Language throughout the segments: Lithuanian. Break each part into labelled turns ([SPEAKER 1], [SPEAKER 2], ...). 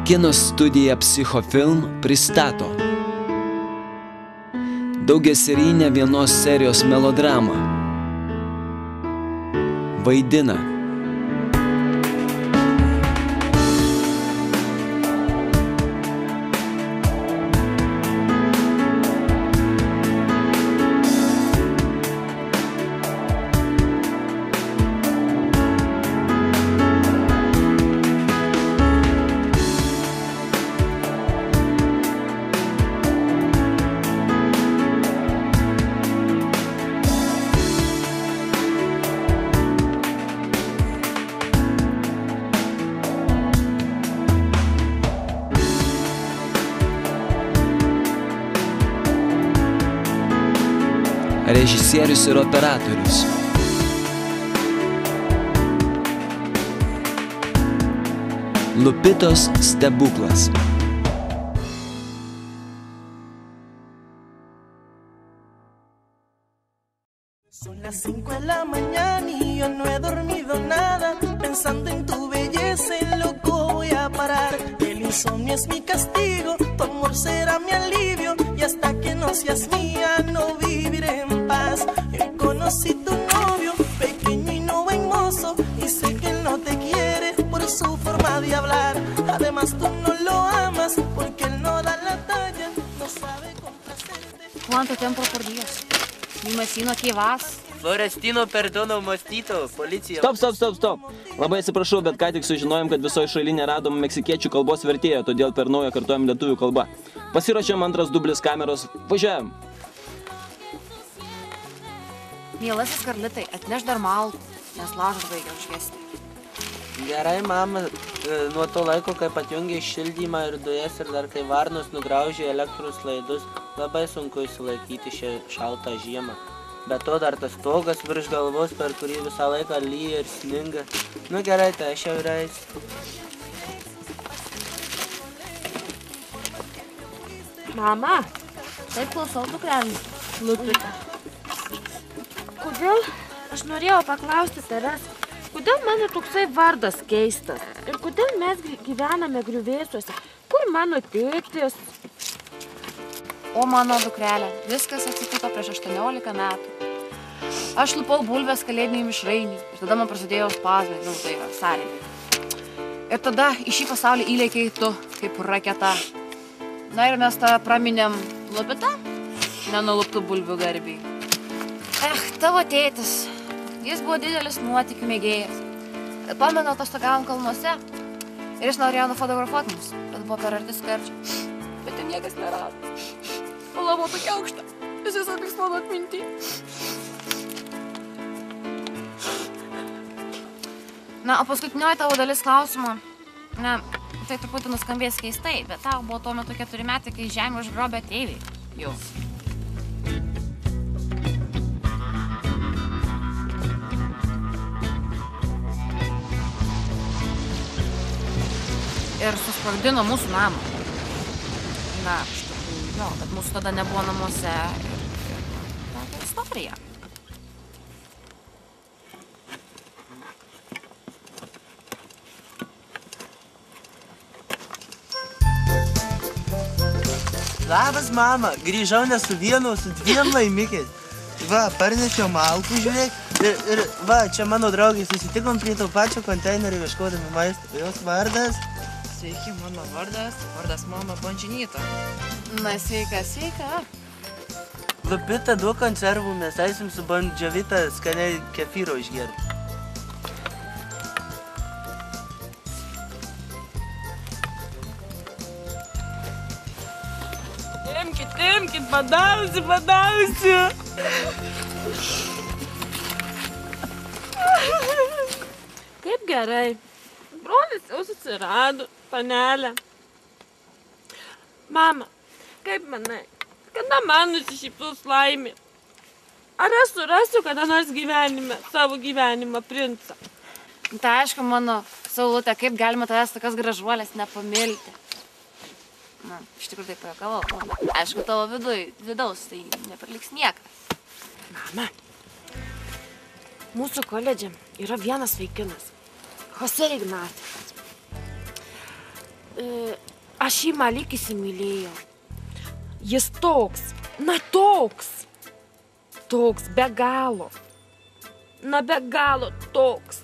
[SPEAKER 1] Kino studija Psichofilm pristato daugiaserijinę vienos serijos melodramą. Vaidina režisierius ir operatorius. Lupitos stebuklas.
[SPEAKER 2] Son las 5 de la mañana y yo no he dormido nada, pensando en tu belleza y loco voy a parar. El insomnio es mi castigo, tu amor será mi alivio, y hasta que no seas mía no viviré en paz. Yo conocí tu novio, pequeño y no buen mozo, y sé que él no te quiere por su forma de hablar. Además tú no lo amas porque él no da la talla, no sabe complacerte.
[SPEAKER 3] ¿Cuánto tiempo por Dios? Mi vecino aquí vas.
[SPEAKER 4] Florestino Perdono Mastito, policija.
[SPEAKER 5] Stop. Labai atsiprašau, bet ką tik sužinojom, kad visoje šalyje neradom meksikiečių kalbos vertėjo, todėl per naują kartuojam lietuvių kalbą. Pasiruošėm antras dublis kameros. Važiuojam.
[SPEAKER 3] Mielasis Karlitai, atneš dar malkų, nes laužas baigia užvesti.
[SPEAKER 4] Gerai, mama, nuo to laiko, kai atjungė šildymą ir dujas ir dar kai varnos nugraužė elektros laidus, labai sunku įsilaikyti šią šaltą žiemą. Be to dar tas stogas virš galvos, per kurį visą laiką lyja ir sninga. Nu gerai, tai aš jau reisiu.
[SPEAKER 3] Mama, taip klausau dukrelį. Lupita. Kodėl? Aš norėjau paklausti tavęs, kodėl mano toksai vardas keistas? Ir kodėl mes gyvename griuvėsiuose? Kur mano tėtis? O mano dukrelė, viskas atsitiko prieš 18 metų. Aš lupau bulves kalėdiniai mišrainiai ir tada man prasidėjo spazmai, tai yra sąrėmiai. Ir tada į šį pasaulį įlėkiai tu, kaip raketa. Na ir mes tą praminėm Lupita, nenuluptų bulvių garbiai. Tavo tėtis, jis buvo didelis nuotykių mėgėjas. Pamenu, atostogavom kalnuose ir jis norėjo nufotografuoti mus, bet buvo per arti skardžio. Bet jau niekas nerado. Ola buvo tokia aukšta, jis visą liks mano atmintį. Na, o paskutinioji tavo dalis klausimo, ne, tai truputį nuskambės keistai, bet tau buvo tuo metu 4 metai, kai žemė užgrobė tėvį. Jau. Ir susprogdino mūsų namą. Na, iš tikrųjų, jo, bet mūsų tada nebuvo namuose ir tokia istorija.
[SPEAKER 4] Labas, mama, grįžau ne su vienu, su 2 laimikiais. Va, parnešiau malkų, žiūrėk, ir va, čia mano draugai, susitikom prie to pačio konteinerio ieškodami maisto. Jos vardas?
[SPEAKER 6] Sveiki, mano vardas mama Bončinyta.
[SPEAKER 3] Na, sveika.
[SPEAKER 4] Lupita, duok konservų, mes eisim su Bondžiavita skaniai kefyro išgerti.
[SPEAKER 6] Imkit, padausiu. Kaip gerai. Brolis jau susirado, panelė. Mama, kaip manai, kada man nusišypsos laimė? Ar aš surasiu kada nors gyvenime, savo gyvenimą princą?
[SPEAKER 3] Tai aišku, mano Saulutė, kaip galima tavęs tokias gražuolės nepamilti? Na, iš tikrųjų taip pajuokavau. Aišku, tavo vidaus, tai nepriliks niekas.
[SPEAKER 6] Mama, mūsų koledže yra vienas vaikinas. Jose Ignatas.
[SPEAKER 3] Aš jį malik įsimylėjau. Jis toks, na toks be galo. Na be galo toks.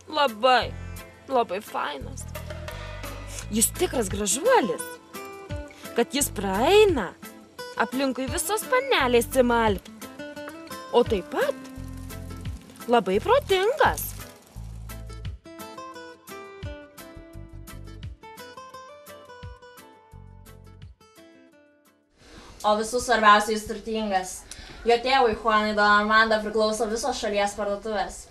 [SPEAKER 3] Labai fainas. Jis tikras gražuolis. Kad jis praeina, aplinkui visos panelės cimalpt. O taip pat labai protingas.
[SPEAKER 7] O visų svarbiausiai jis turtingas. Jo tėvui Juanui Don Armando priklauso visos šalies parduotuvės.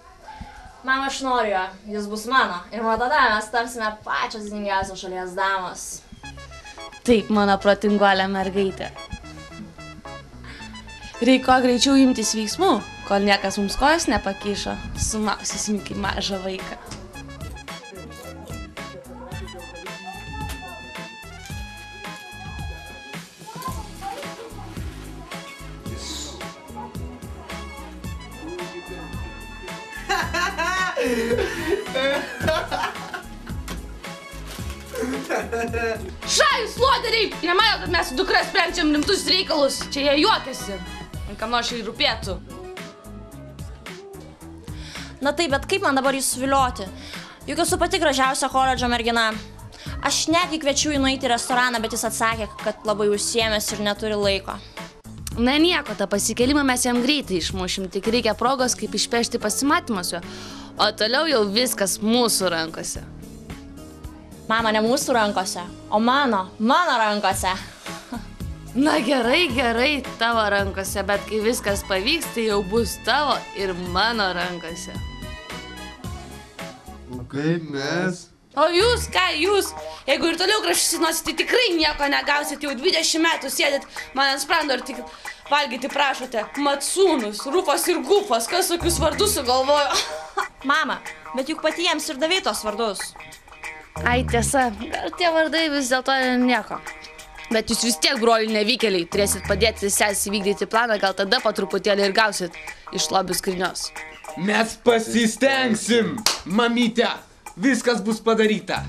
[SPEAKER 7] Mama, aš noriu jo, jis bus mano. Ir nuo tada mes tapsime pačios didingiausios šalies damos.
[SPEAKER 8] Taip, mano protinguolė mergaitė. Reiko greičiau imtis veiksmų, kol niekas mums kojos nepakišo. Sumausysim kaip mažą vaiką. Šajus, loderiai! Nemanau, kad mes su dukra sprendžiam rimtus reikalus. Čia jie juokiasi. Kam nors šiai rūpėtų.
[SPEAKER 7] Na taip, bet kaip man dabar jūs suvilioti? Juk esu pati gražiausia koledžo mergina. Aš netgi kviečiu jį nueiti į restoraną, bet jis atsakė, kad labai užsiėmęs ir neturi laiko.
[SPEAKER 8] Na nieko, tą pasikelimą mes jam greitai išmušim, tik reikia progos, kaip išpešti pasimatymus jo. O toliau jau viskas mūsų rankose.
[SPEAKER 7] Mama, ne mūsų rankose, o mano rankose.
[SPEAKER 8] Na gerai, tavo rankose, bet kai viskas pavyks, tai jau bus tavo ir mano rankose.
[SPEAKER 9] O kaip mes?
[SPEAKER 8] O jūs, ką jūs? Jeigu ir toliau krašysinosit, tai tikrai nieko negausit, jau 20 metų sėdit man ant sprando ir tik valgyti prašote. Mat sūnus, Rufas ir Gufas, kas tokius vardus sugalvojo?
[SPEAKER 7] Mama, bet juk pati jiems ir davei tos vardus.
[SPEAKER 8] Ai tiesa, gal tie vardai vis dėlto nieko. Bet jūs vis tiek, broliai nevykėliai, turėsit padėti sesei vykdyti planą, gal tada po truputėlį ir gausit iš lobių skrynios.
[SPEAKER 9] Mes pasistengsim, mamyte, viskas bus padaryta.